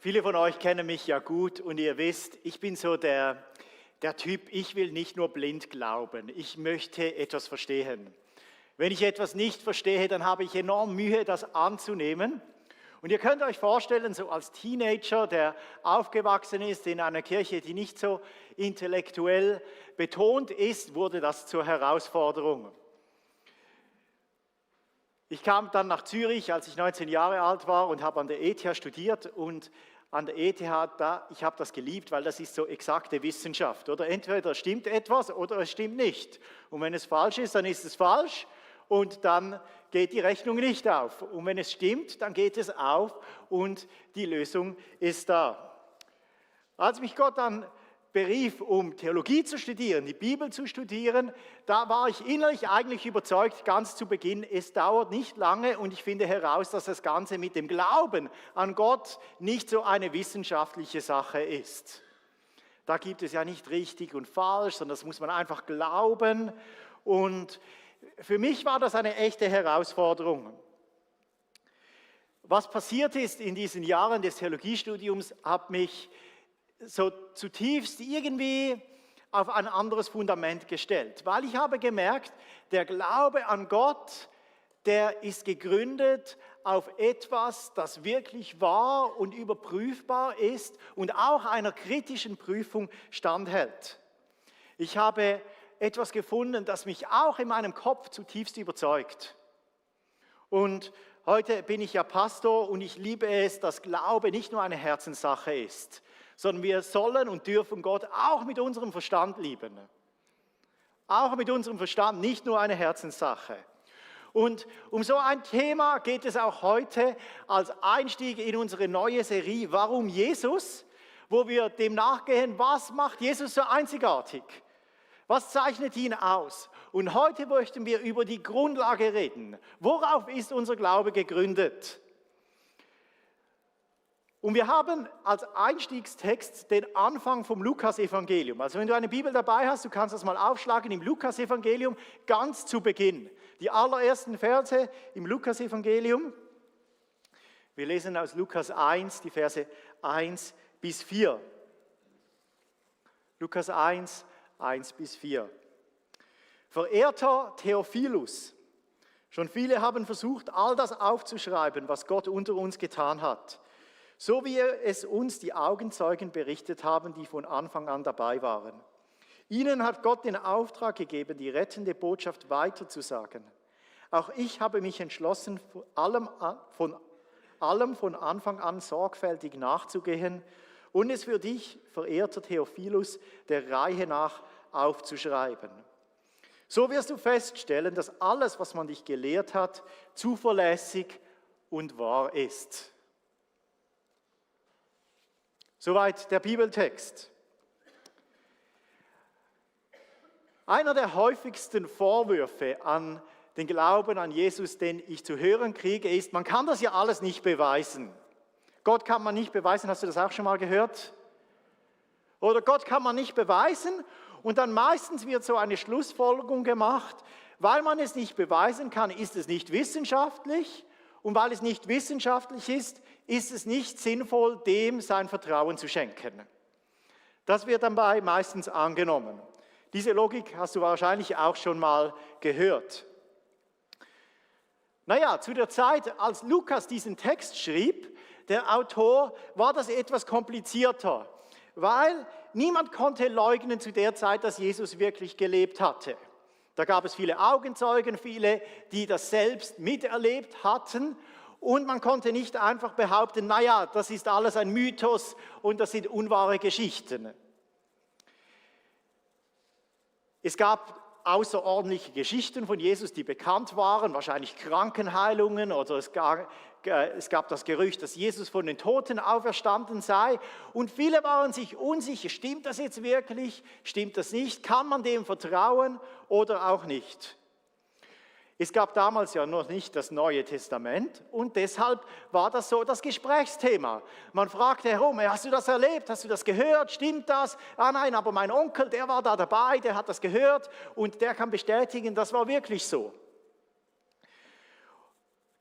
Viele von euch kennen mich ja gut und ihr wisst, ich bin so der Typ, ich will nicht nur blind glauben, ich möchte etwas verstehen. Wenn ich etwas nicht verstehe, dann habe ich enorm Mühe, das anzunehmen. Und ihr könnt euch vorstellen, so als Teenager, der aufgewachsen ist in einer Kirche, die nicht so intellektuell betont ist, wurde das zur Herausforderung. Ich kam dann nach Zürich, als ich 19 Jahre alt war und habe an der ETH studiert und an der ETH, ich habe das geliebt, weil das ist so exakte Wissenschaft, oder? Entweder stimmt etwas oder es stimmt nicht. Und wenn es falsch ist, dann ist es falsch und dann geht die Rechnung nicht auf. Und wenn es stimmt, dann geht es auf und die Lösung ist da. Als mich Gott dann berief, um Theologie zu studieren, die Bibel zu studieren, da war ich innerlich eigentlich überzeugt, ganz zu Beginn, es dauert nicht lange und ich finde heraus, dass das Ganze mit dem Glauben an Gott nicht so eine wissenschaftliche Sache ist. Da gibt es ja nicht richtig und falsch, sondern das muss man einfach glauben. Und für mich war das eine echte Herausforderung. Was passiert ist in diesen Jahren des Theologiestudiums, hat mich so zutiefst irgendwie auf ein anderes Fundament gestellt. Weil ich habe gemerkt, der Glaube an Gott, der ist gegründet auf etwas, das wirklich wahr und überprüfbar ist und auch einer kritischen Prüfung standhält. Ich habe etwas gefunden, das mich auch in meinem Kopf zutiefst überzeugt. Und heute bin ich ja Pastor und ich liebe es, dass Glaube nicht nur eine Herzenssache ist, sondern wir sollen und dürfen Gott auch mit unserem Verstand lieben. Auch mit unserem Verstand, nicht nur eine Herzenssache. Und um so ein Thema geht es auch heute als Einstieg in unsere neue Serie Warum Jesus?, wo wir dem nachgehen, was macht Jesus so einzigartig? Was zeichnet ihn aus? Und heute möchten wir über die Grundlage reden. Worauf ist unser Glaube gegründet? Und wir haben als Einstiegstext den Anfang vom Lukas-Evangelium. Also wenn du eine Bibel dabei hast, du kannst das mal aufschlagen im Lukas-Evangelium, ganz zu Beginn. Die allerersten Verse im Lukas-Evangelium. Wir lesen aus Lukas 1, die Verse 1 bis 4. Lukas 1, 1 bis 4. Verehrter Theophilus, schon viele haben versucht, all das aufzuschreiben, was Gott unter uns getan hat. So wie es uns die Augenzeugen berichtet haben, die von Anfang an dabei waren. Ihnen hat Gott den Auftrag gegeben, die rettende Botschaft weiterzusagen. Auch ich habe mich entschlossen, von Anfang an sorgfältig nachzugehen und es für dich, verehrter Theophilus, der Reihe nach aufzuschreiben. So wirst du feststellen, dass alles, was man dich gelehrt hat, zuverlässig und wahr ist. Soweit der Bibeltext. Einer der häufigsten Vorwürfe an den Glauben an Jesus, den ich zu hören kriege, ist, man kann das ja alles nicht beweisen. Gott kann man nicht beweisen, hast du das auch schon mal gehört? Oder Gott kann man nicht beweisen und dann meistens wird so eine Schlussfolgerung gemacht, weil man es nicht beweisen kann, ist es nicht wissenschaftlich. Und weil es nicht wissenschaftlich ist, ist es nicht sinnvoll, dem sein Vertrauen zu schenken. Das wird dabei meistens angenommen. Diese Logik hast du wahrscheinlich auch schon mal gehört. Naja, zu der Zeit, als Lukas diesen Text schrieb, der Autor, war das etwas komplizierter, weil niemand konnte leugnen zu der Zeit, dass Jesus wirklich gelebt hatte. Da gab es viele Augenzeugen, viele, die das selbst miterlebt hatten. Und man konnte nicht einfach behaupten, naja, das ist alles ein Mythos und das sind unwahre Geschichten. Es gab außerordentliche Geschichten von Jesus, die bekannt waren, wahrscheinlich Krankenheilungen oder es gab das Gerücht, dass Jesus von den Toten auferstanden sei. Und viele waren sich unsicher, stimmt das jetzt wirklich, stimmt das nicht, kann man dem vertrauen oder auch nicht. Es gab damals ja noch nicht das Neue Testament und deshalb war das so das Gesprächsthema. Man fragte herum, hast du das erlebt, hast du das gehört, stimmt das? Ah nein, aber mein Onkel, der war da dabei, der hat das gehört und der kann bestätigen, das war wirklich so.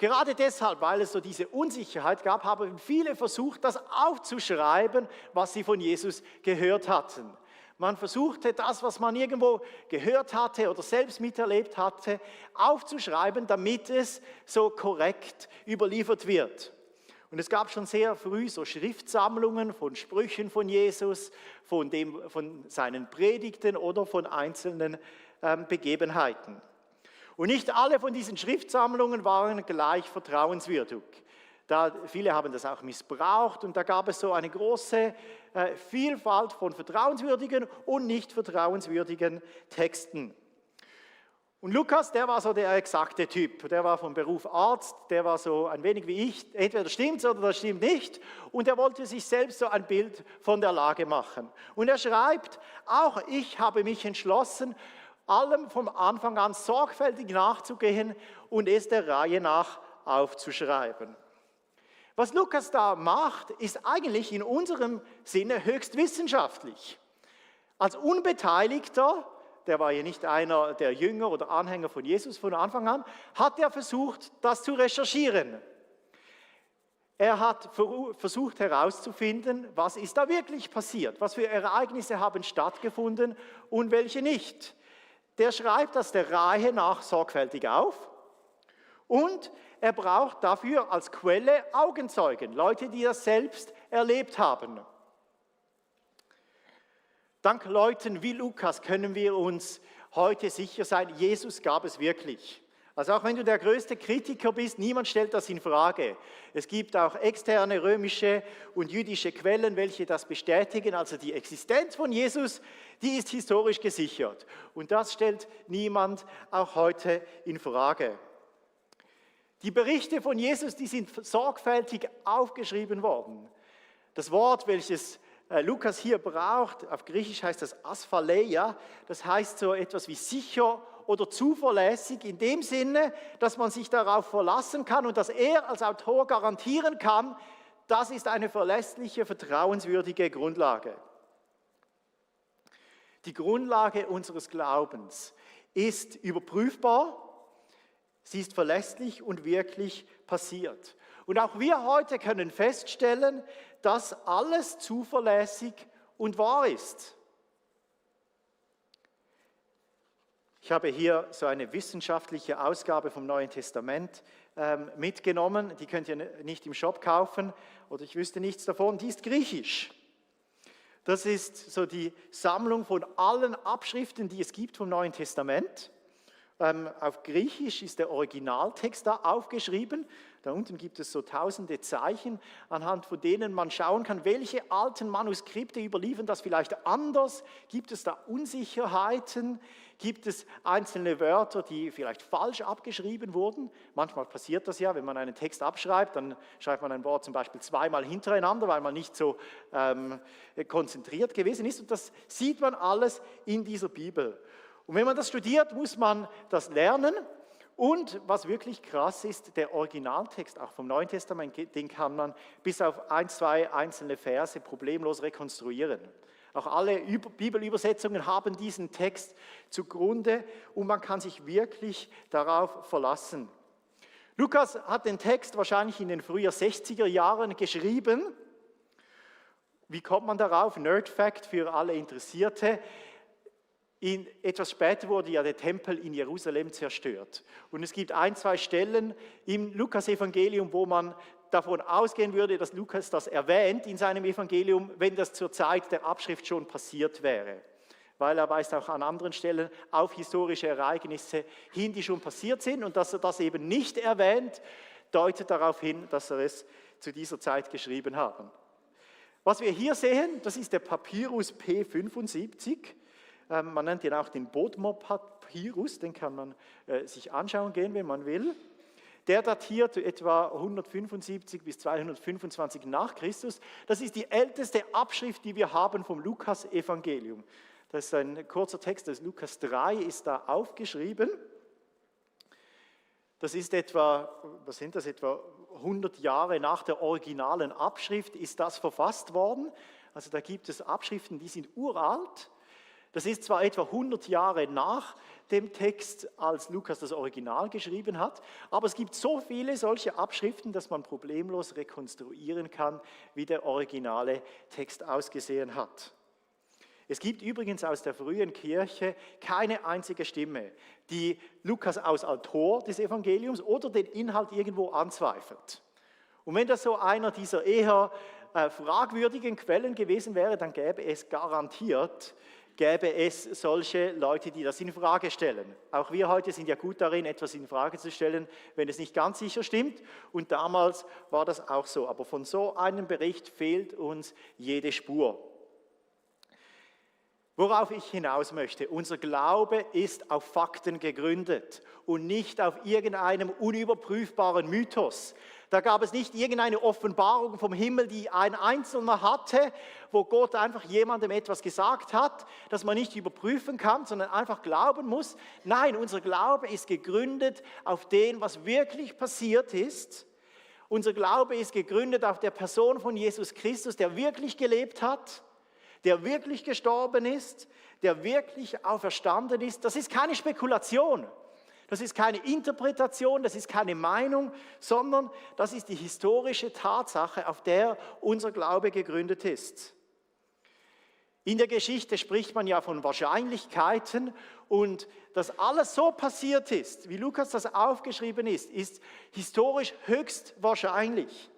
Gerade deshalb, weil es so diese Unsicherheit gab, haben viele versucht, das aufzuschreiben, was sie von Jesus gehört hatten. Man versuchte das, was man irgendwo gehört hatte oder selbst miterlebt hatte, aufzuschreiben, damit es so korrekt überliefert wird. Und es gab schon sehr früh so Schriftsammlungen von Sprüchen von Jesus, von seinen Predigten oder von einzelnen Begebenheiten. Und nicht alle von diesen Schriftsammlungen waren gleich vertrauenswürdig. Viele haben das auch missbraucht und da gab es so eine große Vielfalt von vertrauenswürdigen und nicht vertrauenswürdigen Texten. Und Lukas, der war so der exakte Typ. Der war vom Beruf Arzt, der war so ein wenig wie ich. Entweder stimmt es oder das stimmt nicht. Und er wollte sich selbst so ein Bild von der Lage machen. Und er schreibt, auch ich habe mich entschlossen, allem vom Anfang an sorgfältig nachzugehen und es der Reihe nach aufzuschreiben. Was Lukas da macht, ist eigentlich in unserem Sinne höchst wissenschaftlich. Als Unbeteiligter, der war ja nicht einer der Jünger oder Anhänger von Jesus von Anfang an, hat er versucht, das zu recherchieren. Er hat versucht herauszufinden, was ist da wirklich passiert, was für Ereignisse haben stattgefunden und welche nicht. Der schreibt das der Reihe nach sorgfältig auf und er braucht dafür als Quelle Augenzeugen, Leute, die das selbst erlebt haben. Dank Leuten wie Lukas können wir uns heute sicher sein, Jesus gab es wirklich. Also auch wenn du der größte Kritiker bist, niemand stellt das in Frage. Es gibt auch externe römische und jüdische Quellen, welche das bestätigen. Also die Existenz von Jesus, die ist historisch gesichert. Und das stellt niemand auch heute in Frage. Die Berichte von Jesus, die sind sorgfältig aufgeschrieben worden. Das Wort, welches Lukas hier braucht, auf Griechisch heißt das Asphaléia, das heißt so etwas wie sicher oder zuverlässig in dem Sinne, dass man sich darauf verlassen kann und dass er als Autor garantieren kann, das ist eine verlässliche, vertrauenswürdige Grundlage. Die Grundlage unseres Glaubens ist überprüfbar, sie ist verlässlich und wirklich passiert. Und auch wir heute können feststellen, dass alles zuverlässig und wahr ist. Ich habe hier so eine wissenschaftliche Ausgabe vom Neuen Testament mitgenommen. Die könnt ihr nicht im Shop kaufen oder ich wüsste nichts davon. Die ist griechisch. Das ist so die Sammlung von allen Abschriften, die es gibt vom Neuen Testament. Auf Griechisch ist der Originaltext da aufgeschrieben. Da unten gibt es so tausende Zeichen, anhand von denen man schauen kann, welche alten Manuskripte überliefern das vielleicht anders. Gibt es da Unsicherheiten? Gibt es einzelne Wörter, die vielleicht falsch abgeschrieben wurden? Manchmal passiert das ja, wenn man einen Text abschreibt, dann schreibt man ein Wort zum Beispiel zweimal hintereinander, weil man nicht so konzentriert gewesen ist. Und das sieht man alles in dieser Bibel. Und wenn man das studiert, muss man das lernen. Und was wirklich krass ist, der Originaltext auch vom Neuen Testament, den kann man bis auf 1, 2 einzelne Verse problemlos rekonstruieren. Auch alle Bibelübersetzungen haben diesen Text zugrunde und man kann sich wirklich darauf verlassen. Lukas hat den Text wahrscheinlich in den früher 60er Jahren geschrieben. Wie kommt man darauf? Nerd Fact für alle Interessierte. Etwas später wurde ja der Tempel in Jerusalem zerstört. Und es gibt 1, 2 Stellen im Lukas-Evangelium, wo man davon ausgehen würde, dass Lukas das erwähnt in seinem Evangelium, wenn das zur Zeit der Abschrift schon passiert wäre. Weil er weist auch an anderen Stellen auf historische Ereignisse hin, die schon passiert sind. Und dass er das eben nicht erwähnt, deutet darauf hin, dass er es zu dieser Zeit geschrieben hat. Was wir hier sehen, das ist der Papyrus P75. Man nennt ihn auch den Bodmer-Papyrus, den kann man sich anschauen gehen, wenn man will. Der datiert etwa 175 bis 225 nach Christus. Das ist die älteste Abschrift, die wir haben vom Lukas-Evangelium. Das ist ein kurzer Text, das Lukas 3 ist da aufgeschrieben. Das ist etwa, etwa 100 Jahre nach der originalen Abschrift ist das verfasst worden. Also da gibt es Abschriften, die sind uralt. Das ist zwar etwa 100 Jahre nach dem Text, als Lukas das Original geschrieben hat, aber es gibt so viele solche Abschriften, dass man problemlos rekonstruieren kann, wie der originale Text ausgesehen hat. Es gibt übrigens aus der frühen Kirche keine einzige Stimme, die Lukas als Autor des Evangeliums oder den Inhalt irgendwo anzweifelt. Und wenn das so einer dieser eher fragwürdigen Quellen gewesen wäre, dann gäbe es solche Leute, die das in Frage stellen. Auch wir heute sind ja gut darin, etwas in Frage zu stellen, wenn es nicht ganz sicher stimmt. Und damals war das auch so. Aber von so einem Bericht fehlt uns jede Spur. Worauf ich hinaus möchte, unser Glaube ist auf Fakten gegründet und nicht auf irgendeinem unüberprüfbaren Mythos. Da gab es nicht irgendeine Offenbarung vom Himmel, die ein Einzelner hatte, wo Gott einfach jemandem etwas gesagt hat, das man nicht überprüfen kann, sondern einfach glauben muss. Nein, unser Glaube ist gegründet auf dem, was wirklich passiert ist. Unser Glaube ist gegründet auf der Person von Jesus Christus, der wirklich gelebt hat, der wirklich gestorben ist, der wirklich auferstanden ist. Das ist keine Spekulation, das ist keine Interpretation, das ist keine Meinung, sondern das ist die historische Tatsache, auf der unser Glaube gegründet ist. In der Geschichte spricht man ja von Wahrscheinlichkeiten und dass alles so passiert ist, wie Lukas das aufgeschrieben ist historisch höchst wahrscheinlich.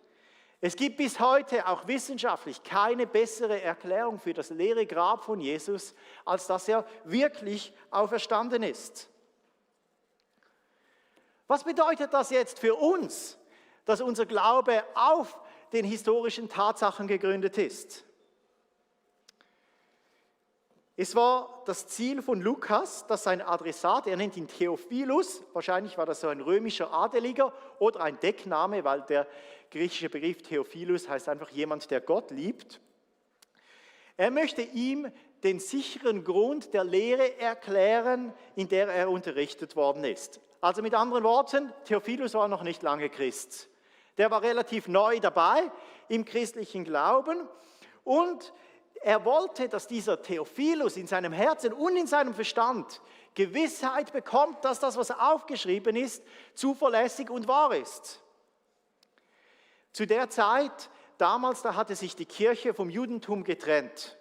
Es gibt bis heute auch wissenschaftlich keine bessere Erklärung für das leere Grab von Jesus, als dass er wirklich auferstanden ist. Was bedeutet das jetzt für uns, dass unser Glaube auf den historischen Tatsachen gegründet ist? Es war das Ziel von Lukas, dass sein Adressat, er nennt ihn Theophilus, wahrscheinlich war das so ein römischer Adeliger oder ein Deckname, weil der griechische Begriff Theophilus heißt einfach jemand, der Gott liebt. Er möchte ihm den sicheren Grund der Lehre erklären, in der er unterrichtet worden ist. Also mit anderen Worten, Theophilus war noch nicht lange Christ. Der war relativ neu dabei im christlichen Glauben und er wollte, dass dieser Theophilus in seinem Herzen und in seinem Verstand Gewissheit bekommt, dass das, was aufgeschrieben ist, zuverlässig und wahr ist. Zu der Zeit, damals, da hatte sich die Kirche vom Judentum getrennt.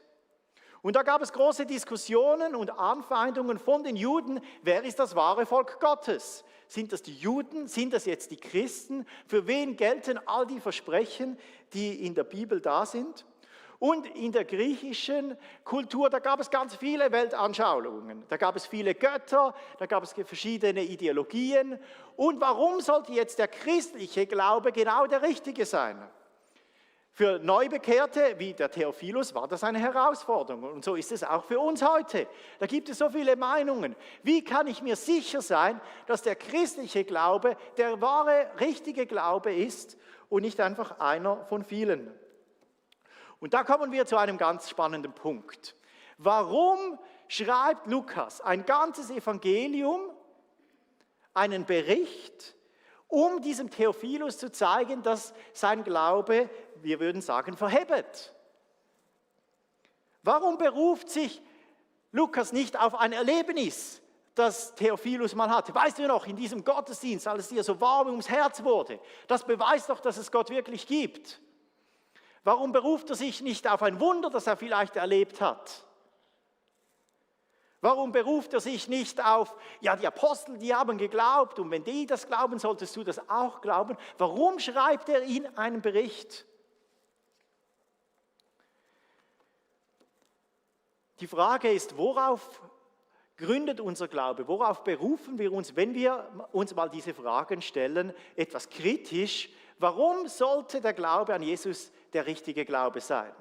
Und da gab es große Diskussionen und Anfeindungen von den Juden, wer ist das wahre Volk Gottes? Sind das die Juden? Sind das jetzt die Christen? Für wen gelten all die Versprechen, die in der Bibel da sind? Und in der griechischen Kultur, da gab es ganz viele Weltanschauungen. Da gab es viele Götter, da gab es verschiedene Ideologien. Und warum sollte jetzt der christliche Glaube genau der richtige sein? Für Neubekehrte wie der Theophilus war das eine Herausforderung. Und so ist es auch für uns heute. Da gibt es so viele Meinungen. Wie kann ich mir sicher sein, dass der christliche Glaube der wahre, richtige Glaube ist und nicht einfach einer von vielen? Und da kommen wir zu einem ganz spannenden Punkt. Warum schreibt Lukas ein ganzes Evangelium, einen Bericht, um diesem Theophilus zu zeigen, dass sein Glaube, wir würden sagen, verhebt? Warum beruft sich Lukas nicht auf ein Erlebnis, das Theophilus mal hatte? Weißt du noch, in diesem Gottesdienst, als es dir so warm ums Herz wurde, das beweist doch, dass es Gott wirklich gibt. Warum beruft er sich nicht auf ein Wunder, das er vielleicht erlebt hat? Warum beruft er sich nicht auf, ja, die Apostel, die haben geglaubt und wenn die das glauben, solltest du das auch glauben? Warum schreibt er ihnen einen Bericht? Die Frage ist, worauf gründet unser Glaube? Worauf berufen wir uns, wenn wir uns mal diese Fragen stellen, etwas kritisch? Warum sollte der Glaube an Jesus der richtige Glaube sein?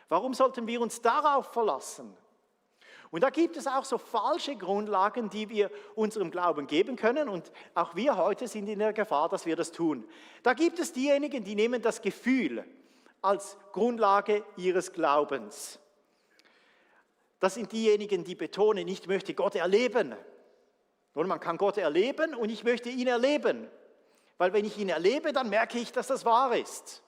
Warum sollten wir uns darauf verlassen? Und da gibt es auch so falsche Grundlagen, die wir unserem Glauben geben können und auch wir heute sind in der Gefahr, dass wir das tun. Da gibt es diejenigen, die nehmen das Gefühl als Grundlage ihres Glaubens. Das sind diejenigen, die betonen, ich möchte Gott erleben. Und man kann Gott erleben und ich möchte ihn erleben. Weil wenn ich ihn erlebe, dann merke ich, dass das wahr ist.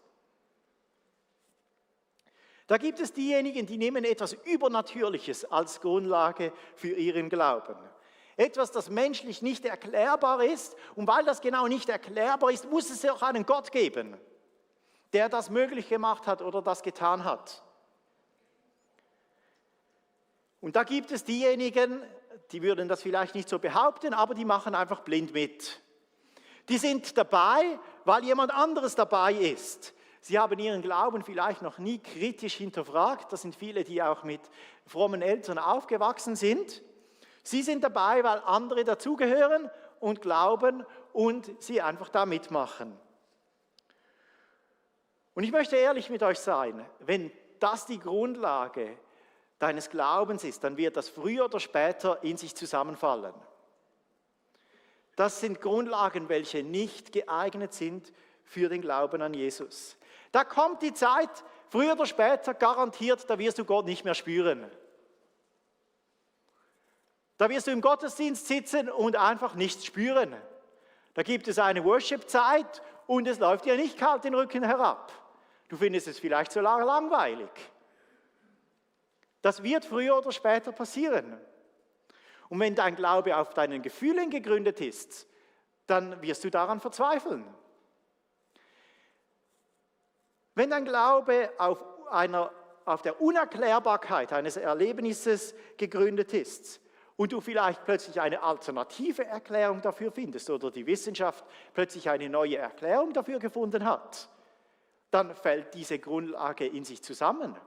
Da gibt es diejenigen, die nehmen etwas Übernatürliches als Grundlage für ihren Glauben. Etwas, das menschlich nicht erklärbar ist. Und weil das genau nicht erklärbar ist, muss es ja auch einen Gott geben, der das möglich gemacht hat oder das getan hat. Und da gibt es diejenigen, die würden das vielleicht nicht so behaupten, aber die machen einfach blind mit. Die sind dabei, weil jemand anderes dabei ist. Sie haben ihren Glauben vielleicht noch nie kritisch hinterfragt. Das sind viele, die auch mit frommen Eltern aufgewachsen sind. Sie sind dabei, weil andere dazugehören und glauben und sie einfach da mitmachen. Und ich möchte ehrlich mit euch sein, wenn das die Grundlage deines Glaubens ist, dann wird das früher oder später in sich zusammenfallen. Das sind Grundlagen, welche nicht geeignet sind für den Glauben an Jesus. Da kommt die Zeit, früher oder später garantiert, da wirst du Gott nicht mehr spüren. Da wirst du im Gottesdienst sitzen und einfach nichts spüren. Da gibt es eine Worship-Zeit und es läuft dir nicht kalt den Rücken herab. Du findest es vielleicht so langweilig. Das wird früher oder später passieren. Und wenn dein Glaube auf deinen Gefühlen gegründet ist, dann wirst du daran verzweifeln. Wenn dein Glaube auf der Unerklärbarkeit eines Erlebnisses gegründet ist und du vielleicht plötzlich eine alternative Erklärung dafür findest oder die Wissenschaft plötzlich eine neue Erklärung dafür gefunden hat, dann fällt diese Grundlage in sich zusammen.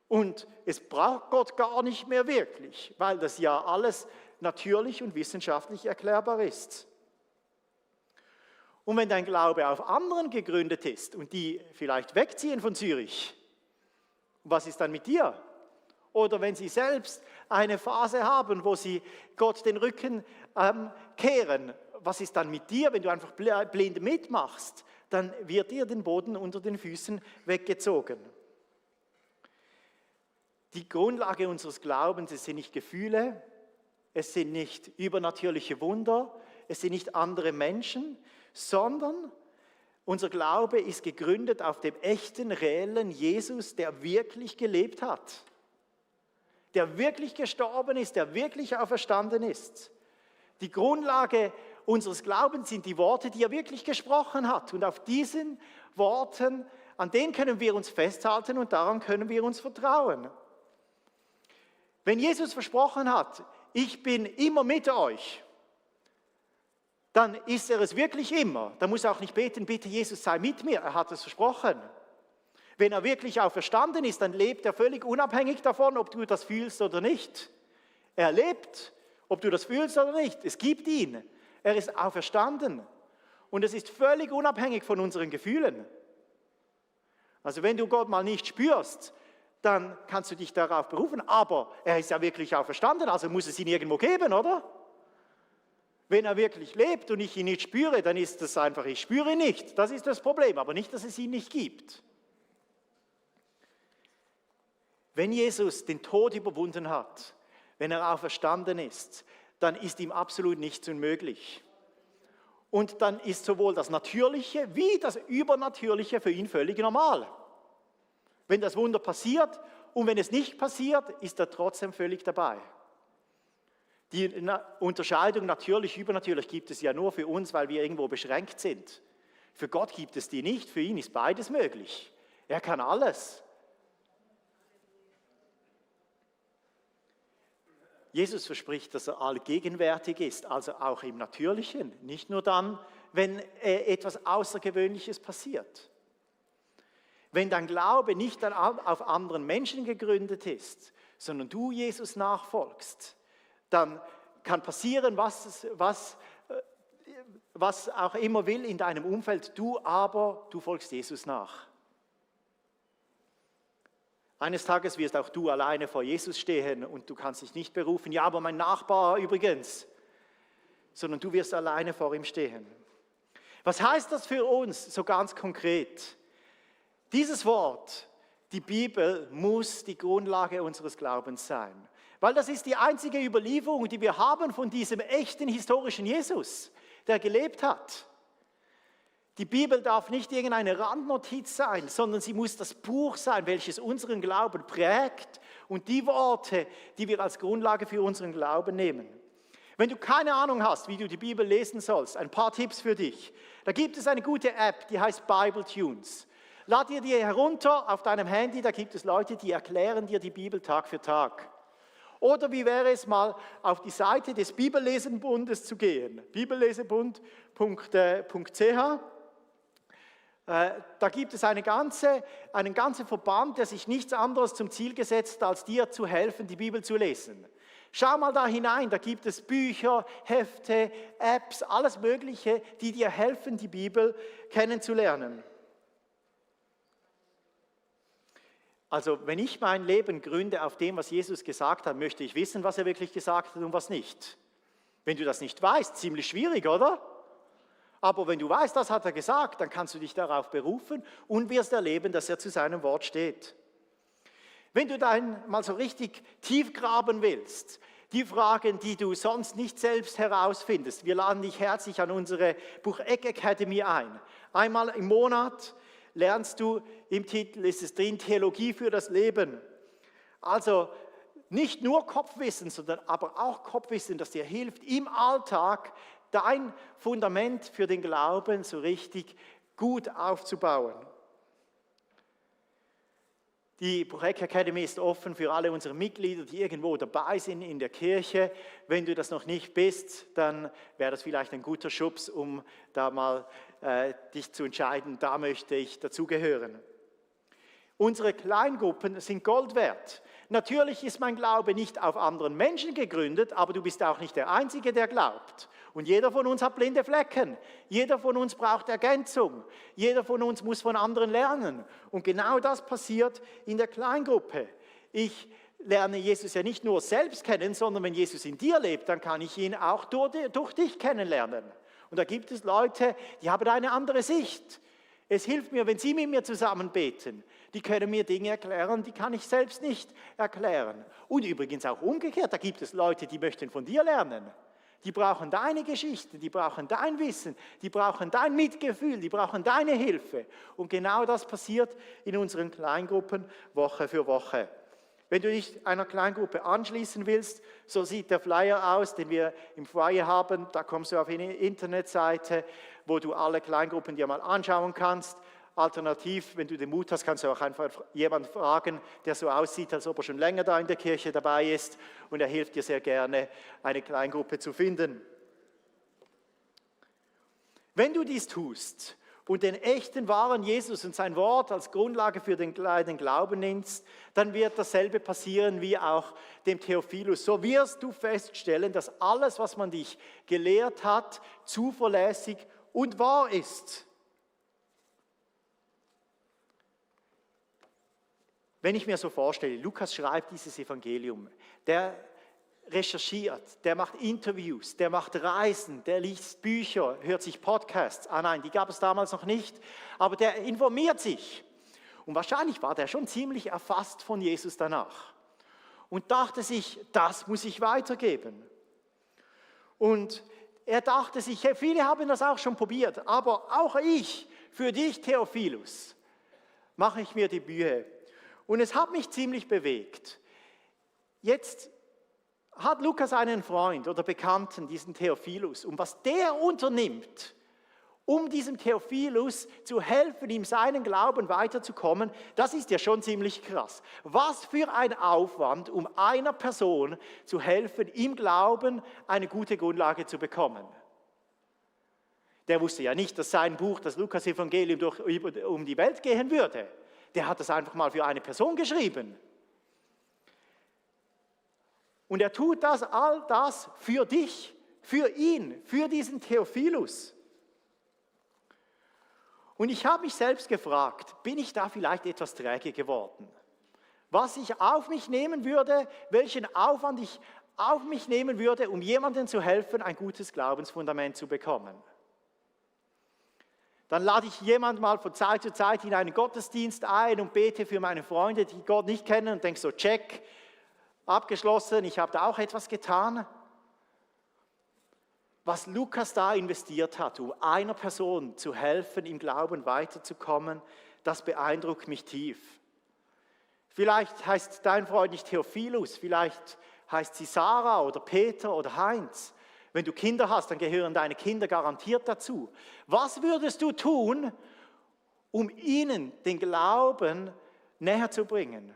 Und es braucht Gott gar nicht mehr wirklich, weil das ja alles natürlich und wissenschaftlich erklärbar ist. Und wenn dein Glaube auf anderen gegründet ist und die vielleicht wegziehen von Zürich, was ist dann mit dir? Oder wenn sie selbst eine Phase haben, wo sie Gott den Rücken kehren, was ist dann mit dir, wenn du einfach blind mitmachst? Dann wird dir den Boden unter den Füßen weggezogen. Die Grundlage unseres Glaubens, es sind nicht Gefühle, es sind nicht übernatürliche Wunder, es sind nicht andere Menschen, sondern unser Glaube ist gegründet auf dem echten, reellen Jesus, der wirklich gelebt hat, der wirklich gestorben ist, der wirklich auferstanden ist. Die Grundlage unseres Glaubens sind die Worte, die er wirklich gesprochen hat. Und auf diesen Worten, an denen können wir uns festhalten und daran können wir uns vertrauen. Wenn Jesus versprochen hat, ich bin immer mit euch, dann ist er es wirklich immer. Da muss er auch nicht beten, bitte Jesus sei mit mir, er hat es versprochen. Wenn er wirklich auferstanden ist, dann lebt er völlig unabhängig davon, ob du das fühlst oder nicht. Er lebt, ob du das fühlst oder nicht. Es gibt ihn. Er ist auferstanden. Und es ist völlig unabhängig von unseren Gefühlen. Also wenn du Gott mal nicht spürst, dann kannst du dich darauf berufen. Aber er ist ja wirklich auferstanden, also muss es ihn irgendwo geben, oder? Wenn er wirklich lebt und ich ihn nicht spüre, dann ist das einfach, ich spüre ihn nicht. Das ist das Problem, aber nicht, dass es ihn nicht gibt. Wenn Jesus den Tod überwunden hat, wenn er auferstanden ist, dann ist ihm absolut nichts unmöglich. Und dann ist sowohl das Natürliche wie das Übernatürliche für ihn völlig normal. Wenn das Wunder passiert und wenn es nicht passiert, ist er trotzdem völlig dabei. Die Unterscheidung natürlich, übernatürlich gibt es ja nur für uns, weil wir irgendwo beschränkt sind. Für Gott gibt es die nicht, für ihn ist beides möglich. Er kann alles. Jesus verspricht, dass er allgegenwärtig ist, also auch im Natürlichen, nicht nur dann, wenn etwas Außergewöhnliches passiert. Wenn dein Glaube nicht auf anderen Menschen gegründet ist, sondern du Jesus nachfolgst, dann kann passieren, was auch immer will in deinem Umfeld, du folgst Jesus nach. Eines Tages wirst auch du alleine vor Jesus stehen und du kannst dich nicht berufen, ja, aber mein Nachbar übrigens, sondern du wirst alleine vor ihm stehen. Was heißt das für uns so ganz konkret? Dieses Wort, die Bibel, muss die Grundlage unseres Glaubens sein. Weil das ist die einzige Überlieferung, die wir haben von diesem echten historischen Jesus, der gelebt hat. Die Bibel darf nicht irgendeine Randnotiz sein, sondern sie muss das Buch sein, welches unseren Glauben prägt und die Worte, die wir als Grundlage für unseren Glauben nehmen. Wenn du keine Ahnung hast, wie du die Bibel lesen sollst, ein paar Tipps für dich. Da gibt es eine gute App, die heißt Bible Tunes. Lad dir die herunter auf deinem Handy, da gibt es Leute, die erklären dir die Bibel Tag für Tag. Oder wie wäre es mal, auf die Seite des Bibellesenbundes zu gehen, bibellesebund.ch. Da gibt es einen ganzen Verband, der sich nichts anderes zum Ziel gesetzt hat, als dir zu helfen, die Bibel zu lesen. Schau mal da hinein, da gibt es Bücher, Hefte, Apps, alles Mögliche, die dir helfen, die Bibel kennenzulernen. Also wenn ich mein Leben gründe auf dem, was Jesus gesagt hat, möchte ich wissen, was er wirklich gesagt hat und was nicht. Wenn du das nicht weißt, ziemlich schwierig, oder? Aber wenn du weißt, das hat er gesagt, dann kannst du dich darauf berufen und wirst erleben, dass er zu seinem Wort steht. Wenn du dann mal so richtig tief graben willst, die Fragen, die du sonst nicht selbst herausfindest, wir laden dich herzlich an unsere Buch Eck Academy ein. Einmal im Monat lernst du, im Titel ist es drin, Theologie für das Leben. Also nicht nur Kopfwissen, sondern aber auch Kopfwissen, das dir hilft, im Alltag dein Fundament für den Glauben so richtig gut aufzubauen. Die Buch-Eck Academy ist offen für alle unsere Mitglieder, die irgendwo dabei sind in der Kirche. Wenn du das noch nicht bist, dann wäre das vielleicht ein guter Schubs, um da mal dich zu entscheiden, da möchte ich dazugehören. Unsere Kleingruppen sind Gold wert. Natürlich ist mein Glaube nicht auf anderen Menschen gegründet, aber du bist auch nicht der Einzige, der glaubt. Und jeder von uns hat blinde Flecken. Jeder von uns braucht Ergänzung. Jeder von uns muss von anderen lernen. Und genau das passiert in der Kleingruppe. Ich lerne Jesus ja nicht nur selbst kennen, sondern wenn Jesus in dir lebt, dann kann ich ihn auch durch dich kennenlernen. Und da gibt es Leute, die haben eine andere Sicht. Es hilft mir, wenn sie mit mir zusammen beten. Die können mir Dinge erklären, die kann ich selbst nicht erklären. Und übrigens auch umgekehrt, da gibt es Leute, die möchten von dir lernen. Die brauchen deine Geschichte, die brauchen dein Wissen, die brauchen dein Mitgefühl, die brauchen deine Hilfe. Und genau das passiert in unseren Kleingruppen Woche für Woche. Wenn du dich einer Kleingruppe anschließen willst, so sieht der Flyer aus, den wir im Foyer haben. Da kommst du auf eine Internetseite, wo du alle Kleingruppen dir mal anschauen kannst. Alternativ, wenn du den Mut hast, kannst du auch einfach jemanden fragen, der so aussieht, als ob er schon länger da in der Kirche dabei ist, und er hilft dir sehr gerne, eine Kleingruppe zu finden. Wenn du dies tust und den echten, wahren Jesus und sein Wort als Grundlage für den Glauben nimmst, dann wird dasselbe passieren wie auch dem Theophilus. So wirst du feststellen, dass alles, was man dich gelehrt hat, zuverlässig und wahr ist. Wenn ich mir so vorstelle, Lukas schreibt dieses Evangelium, der recherchiert, der macht Interviews, der macht Reisen, der liest Bücher, hört sich Podcasts an. Nein, die gab es damals noch nicht, aber der informiert sich. Und wahrscheinlich war der schon ziemlich erfasst von Jesus danach und dachte sich, das muss ich weitergeben. Und er dachte sich, hey, viele haben das auch schon probiert, aber auch ich, für dich, Theophilus, mache ich mir die Mühe. Und es hat mich ziemlich bewegt. Jetzt hat Lukas einen Freund oder Bekannten, diesen Theophilus. Und was der unternimmt, um diesem Theophilus zu helfen, ihm seinen Glauben weiterzukommen, das ist ja schon ziemlich krass. Was für ein Aufwand, um einer Person zu helfen, im Glauben eine gute Grundlage zu bekommen. Der wusste ja nicht, dass sein Buch, das Lukas-Evangelium, um die Welt gehen würde. Der hat das einfach mal für eine Person geschrieben. Und er tut das, all das für dich, für ihn, für diesen Theophilus. Und ich habe mich selbst gefragt, bin ich da vielleicht etwas träge geworden? Was ich auf mich nehmen würde, welchen Aufwand ich auf mich nehmen würde, um jemandem zu helfen, ein gutes Glaubensfundament zu bekommen. Dann lade ich jemanden mal von Zeit zu Zeit in einen Gottesdienst ein und bete für meine Freunde, die Gott nicht kennen, und denke so, check, abgeschlossen, ich habe da auch etwas getan. was Lukas da investiert hat, um einer Person zu helfen, im Glauben weiterzukommen, das beeindruckt mich tief. Vielleicht heißt dein Freund nicht Theophilus, vielleicht heißt sie Sarah oder Peter oder Heinz. Wenn du Kinder hast, dann gehören deine Kinder garantiert dazu. Was würdest du tun, um ihnen den Glauben näher zu bringen?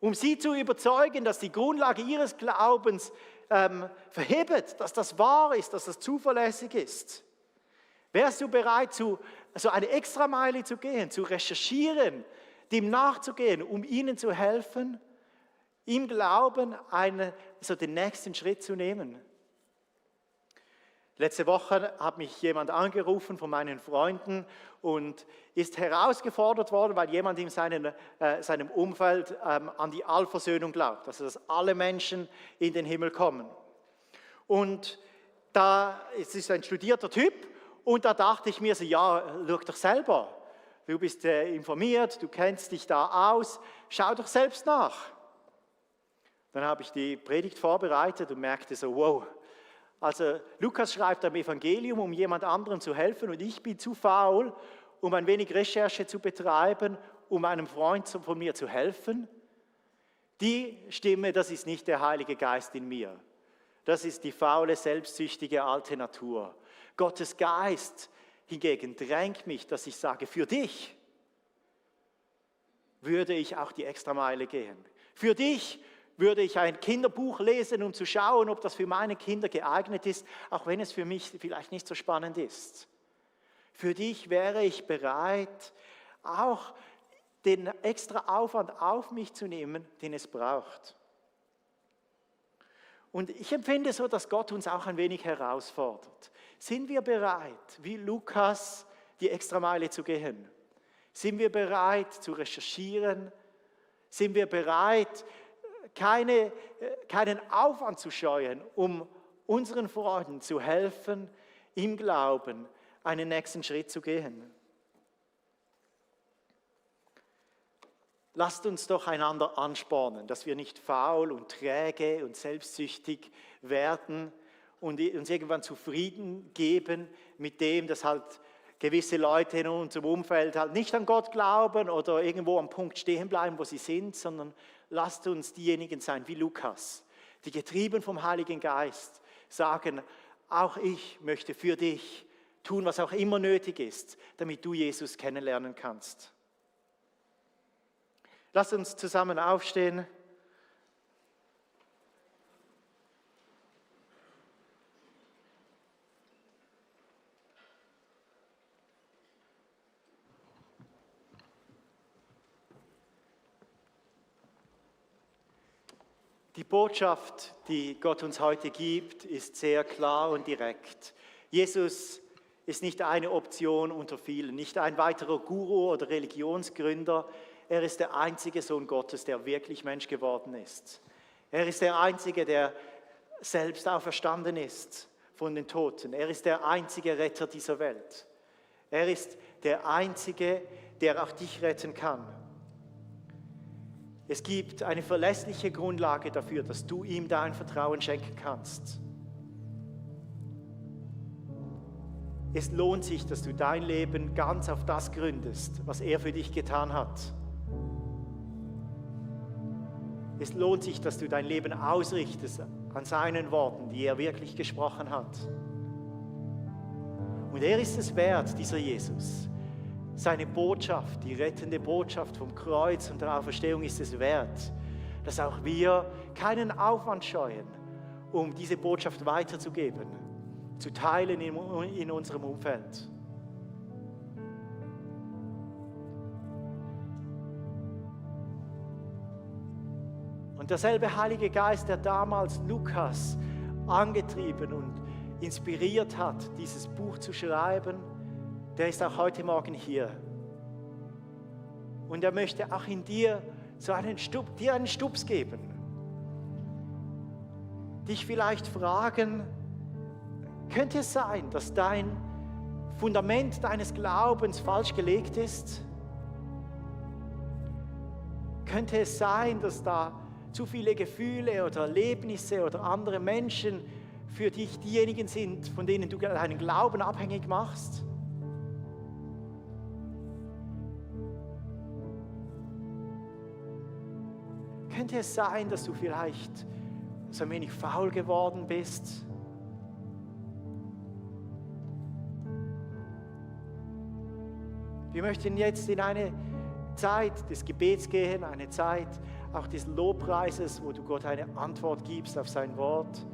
Um sie zu überzeugen, dass die Grundlage ihres Glaubens verhebt, dass das wahr ist, dass das zuverlässig ist. Wärst du bereit, so eine Extrameile zu gehen, zu recherchieren, dem nachzugehen, um ihnen zu helfen, im Glauben den nächsten Schritt zu nehmen? Letzte Woche hat mich jemand angerufen von meinen Freunden und ist herausgefordert worden, weil jemand in seinem Umfeld an die Allversöhnung glaubt, also dass alle Menschen in den Himmel kommen. Und es ist ein studierter Typ und da dachte ich mir so, ja, schau doch selber, du bist informiert, du kennst dich da aus, schau doch selbst nach. Dann habe ich die Predigt vorbereitet und merkte so, wow. Also Lukas schreibt am Evangelium, um jemand anderem zu helfen und ich bin zu faul, um ein wenig Recherche zu betreiben, um einem Freund von mir zu helfen. Die Stimme, das ist nicht der Heilige Geist in mir. Das ist die faule, selbstsüchtige alte Natur. Gottes Geist hingegen drängt mich, dass ich sage, für dich würde ich auch die Extrameile gehen. Für dich würde ich ein Kinderbuch lesen, um zu schauen, ob das für meine Kinder geeignet ist, auch wenn es für mich vielleicht nicht so spannend ist. Für dich wäre ich bereit, auch den extra Aufwand auf mich zu nehmen, den es braucht. Und ich empfinde so, dass Gott uns auch ein wenig herausfordert. Sind wir bereit, wie Lukas, die Extrameile zu gehen? Sind wir bereit zu recherchieren? Sind wir bereit, keinen Aufwand zu scheuen, um unseren Freunden zu helfen, im Glauben einen nächsten Schritt zu gehen? Lasst uns doch einander anspornen, dass wir nicht faul und träge und selbstsüchtig werden und uns irgendwann zufrieden geben mit dem, dass halt gewisse Leute in unserem Umfeld halt nicht an Gott glauben oder irgendwo am Punkt stehen bleiben, wo sie sind, sondern lasst uns diejenigen sein wie Lukas, die getrieben vom Heiligen Geist sagen, auch ich möchte für dich tun, was auch immer nötig ist, damit du Jesus kennenlernen kannst. Lasst uns zusammen aufstehen. Die Botschaft, die Gott uns heute gibt, ist sehr klar und direkt. Jesus ist nicht eine Option unter vielen, nicht ein weiterer Guru oder Religionsgründer. Er ist der einzige Sohn Gottes, der wirklich Mensch geworden ist. Er ist der Einzige, der selbst auferstanden ist von den Toten. Er ist der einzige Retter dieser Welt. Er ist der Einzige, der auch dich retten kann. Es gibt eine verlässliche Grundlage dafür, dass du ihm dein Vertrauen schenken kannst. Es lohnt sich, dass du dein Leben ganz auf das gründest, was er für dich getan hat. Es lohnt sich, dass du dein Leben ausrichtest an seinen Worten, die er wirklich gesprochen hat. Und er ist es wert, dieser Jesus. Seine Botschaft, die rettende Botschaft vom Kreuz und der Auferstehung ist es wert, dass auch wir keinen Aufwand scheuen, um diese Botschaft weiterzugeben, zu teilen in unserem Umfeld. Und derselbe Heilige Geist, der damals Lukas angetrieben und inspiriert hat, dieses Buch zu schreiben, der ist auch heute Morgen hier. Und er möchte auch in dir dir einen Stups geben. Dich vielleicht fragen, könnte es sein, dass dein Fundament deines Glaubens falsch gelegt ist? Könnte es sein, dass da zu viele Gefühle oder Erlebnisse oder andere Menschen für dich diejenigen sind, von denen du deinen Glauben abhängig machst? Könnte es sein, dass du vielleicht so ein wenig faul geworden bist? Wir möchten jetzt in eine Zeit des Gebets gehen, eine Zeit auch des Lobpreises, wo du Gott eine Antwort gibst auf sein Wort.